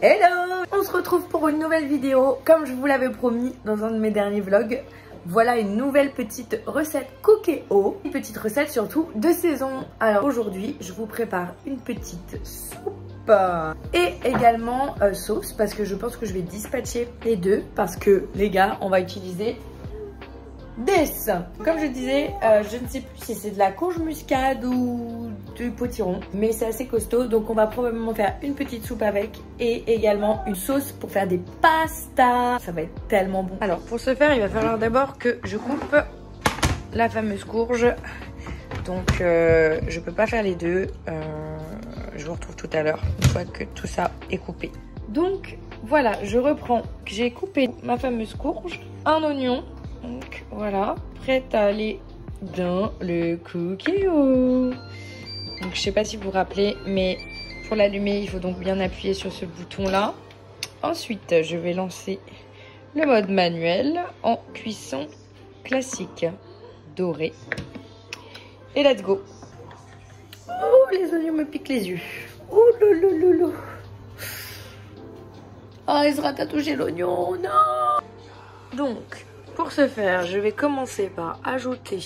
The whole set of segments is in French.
Hello! On se retrouve pour une nouvelle vidéo, comme je vous l'avais promis dans un de mes derniers vlogs. Voilà une nouvelle petite recette Cookéo, une petite recette surtout de saison. Alors aujourd'hui, je vous prépare une petite soupe et également sauce parce que je pense que je vais dispatcher les deux parce que les gars, on va utiliser des. Comme je disais, je ne sais plus si c'est de la courge muscade ou du potiron, mais c'est assez costaud, donc on va probablement faire une petite soupe avec et également une sauce pour faire des pastas. Ça va être tellement bon. Alors pour ce faire, il va falloir d'abord que je coupe la fameuse courge. Donc je peux pas faire les deux. Je vous retrouve tout à l'heure une fois que tout ça est coupé. Donc voilà, je reprends. J'ai coupé ma fameuse courge, un oignon. Donc voilà, prête à aller dans le Cookéo. Donc je sais pas si vous vous rappelez, mais pour l'allumer, il faut donc bien appuyer sur ce bouton là. Ensuite, je vais lancer le mode manuel en cuisson classique, doré. Et let's go. Oh, les oignons me piquent les yeux. Oh loulou. Ah, Ezra t'a touché l'oignon, non. Donc, pour ce faire, je vais commencer par ajouter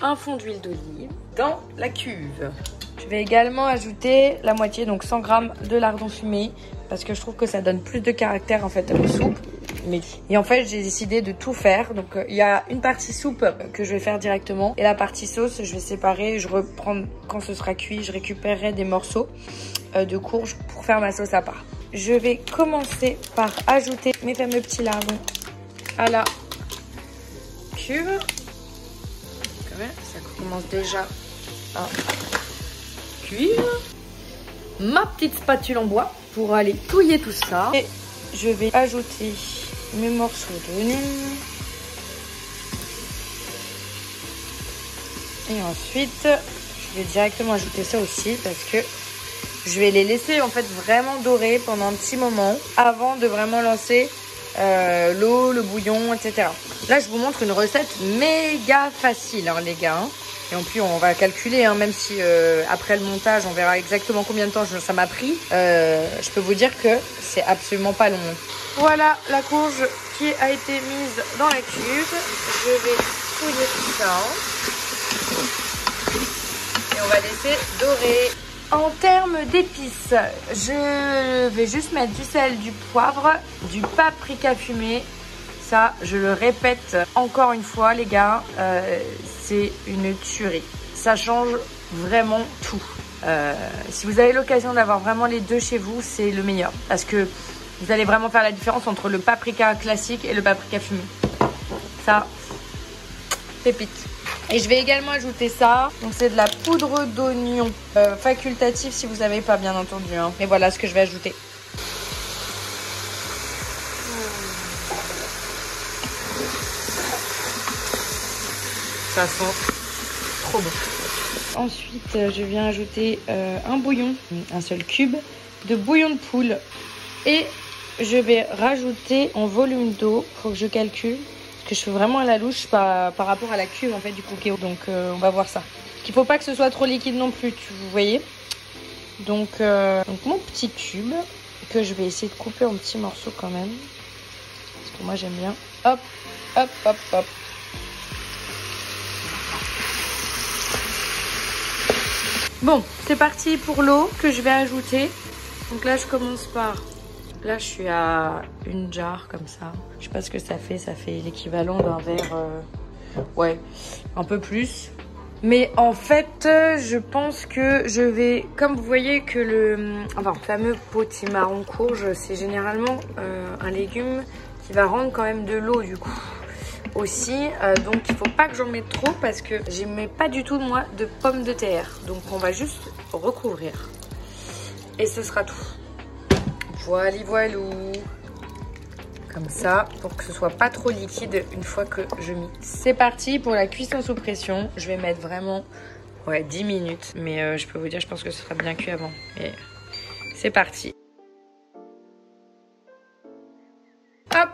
un fond d'huile d'olive dans la cuve. Je vais également ajouter la moitié, donc 100 g de lardon fumé, parce que je trouve que ça donne plus de caractère en fait à la soupe. Et en fait, j'ai décidé de tout faire. Donc, il y a une partie soupe que je vais faire directement. Et la partie sauce, je vais séparer. Je reprends quand ce sera cuit. Je récupérerai des morceaux de courge pour faire ma sauce à part. Je vais commencer par ajouter mes fameux petits lardons à la cuve. Ça commence déjà à cuire. Ma petite spatule en bois pour aller touiller tout ça. Et je vais ajouter mes morceaux d'oignon. Et ensuite, je vais directement ajouter ça aussi parce que je vais les laisser en fait vraiment dorer pendant un petit moment avant de vraiment lancer l'eau, le bouillon, etc. Là, je vous montre une recette méga facile, hein, les gars. Et en plus, on va calculer, hein, même si après le montage, on verra exactement combien de temps ça m'a pris. Je peux vous dire que c'est absolument pas long. Voilà la courge qui a été mise dans la cuve. Je vais fouiller tout ça. Et on va laisser dorer. En termes d'épices, je vais juste mettre du sel, du poivre, du paprika fumé. Ça, je le répète encore une fois, les gars, c'est une tuerie. Ça change vraiment tout. Si vous avez l'occasion d'avoir vraiment les deux chez vous, c'est le meilleur. Parce que vous allez vraiment faire la différence entre le paprika classique et le paprika fumé. Ça, pépite. Et je vais également ajouter ça. Donc c'est de la poudre d'oignon facultative si vous n'avez pas, bien entendu. Hein. Mais voilà ce que je vais ajouter. Ça sent trop bon. Ensuite, je viens ajouter un bouillon, un seul cube de bouillon de poule. Et je vais rajouter en volume d'eau, il faut que je calcule. Que je fais vraiment à la louche par rapport à la cuve en fait du Cookéo. Donc on va voir ça. Il faut pas que ce soit trop liquide non plus, vous voyez. Donc mon petit cube que je vais essayer de couper en petits morceaux quand même. Parce que moi j'aime bien. Hop, hop, hop, hop. Bon, c'est parti pour l'eau que je vais ajouter. Donc là je commence par... Là, je suis à une jarre comme ça. Je sais pas ce que ça fait. Ça fait l'équivalent d'un verre. Ouais, un peu plus. Mais en fait, je pense que je vais... Comme vous voyez que le fameux potimarron courge, c'est généralement un légume qui va rendre quand même de l'eau du coup. Aussi, donc il faut pas que j'en mette trop parce que je mets pas du tout moi de pommes de terre. Donc on va juste recouvrir. Et ce sera tout. Voilou. Comme ça, pour que ce soit pas trop liquide une fois que je mixe. C'est parti pour la cuisson sous pression. Je vais mettre vraiment 10 minutes. Mais je peux vous dire, je pense que ce sera bien cuit avant. Et c'est parti. Hop!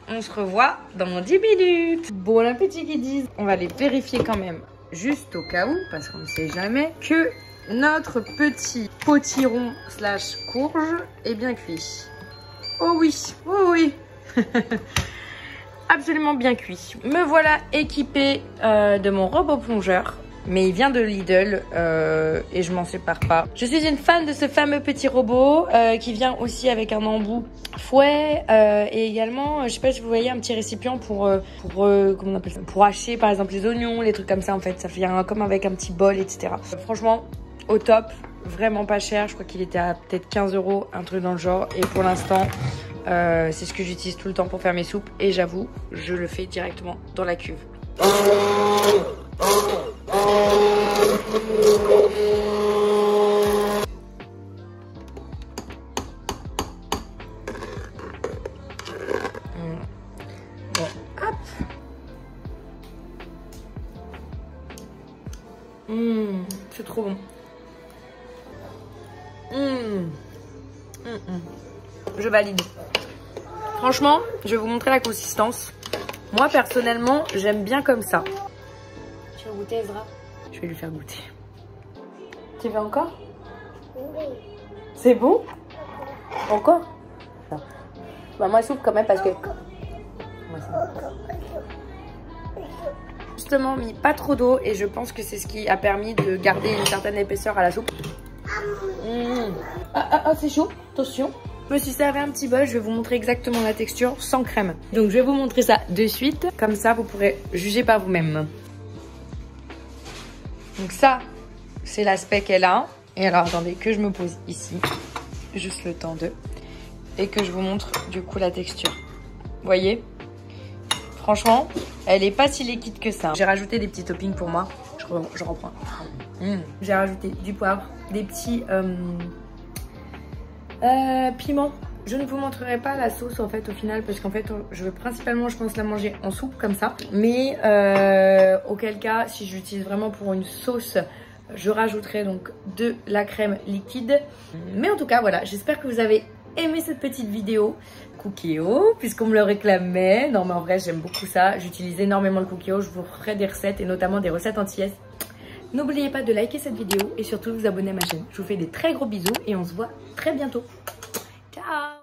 On se revoit dans 10 minutes. Bon appétit qu'ils disent. On va les vérifier quand même. Juste au cas où, parce qu'on ne sait jamais, que notre petit potiron slash courge est bien cuit. Oh oui, oh oui. Absolument bien cuit. Me voilà équipée de mon robot plongeur. Mais il vient de Lidl et je m'en sépare pas. Je suis une fan de ce fameux petit robot qui vient aussi avec un embout fouet et également, je sais pas si vous voyez, un petit récipient pour comment on appelle ça, pour hacher par exemple les oignons, les trucs comme ça en fait. Ça vient comme avec un petit bol, etc. Franchement, au top, vraiment pas cher. Je crois qu'il était à peut-être 15 €, un truc dans le genre. Et pour l'instant, c'est ce que j'utilise tout le temps pour faire mes soupes. Et j'avoue, je le fais directement dans la cuve. Bon, hop. C'est trop bon. Je valide. Franchement, je vais vous montrer la consistance. Moi, personnellement, j'aime bien comme ça. Tu veux goûter, Ezra? Je vais lui faire goûter. Tu veux encore? Oui. C'est bon? Encore? Non. Bah, moi, soupe quand même parce que... Justement, mis pas trop d'eau et je pense que c'est ce qui a permis de garder une certaine épaisseur à la soupe. C'est chaud, attention. Je me suis servi un petit bol, je vais vous montrer exactement la texture sans crème. Donc je vais vous montrer ça de suite, comme ça vous pourrez juger par vous-même. Donc ça, c'est l'aspect qu'elle a. Et alors attendez que je me pose ici, juste le temps de... Et que je vous montre du coup la texture. Vous voyez? Franchement, elle est pas si liquide que ça. J'ai rajouté des petits toppings pour moi. Je reprends. J'ai rajouté du poivre, des petits piments. Je ne vous montrerai pas la sauce en fait au final parce qu'en fait je veux principalement je pense la manger en soupe comme ça. Mais auquel cas si j'utilise vraiment pour une sauce je rajouterai donc de la crème liquide. Mais en tout cas voilà, j'espère que vous avez aimé cette petite vidéo Cookéo puisqu'on me le réclamait. Non mais en vrai j'aime beaucoup ça, j'utilise énormément le Cookéo, je vous ferai des recettes et notamment des recettes antillaises. N'oubliez pas de liker cette vidéo et surtout de vous abonner à ma chaîne. Je vous fais des très gros bisous et on se voit très bientôt. Ciao!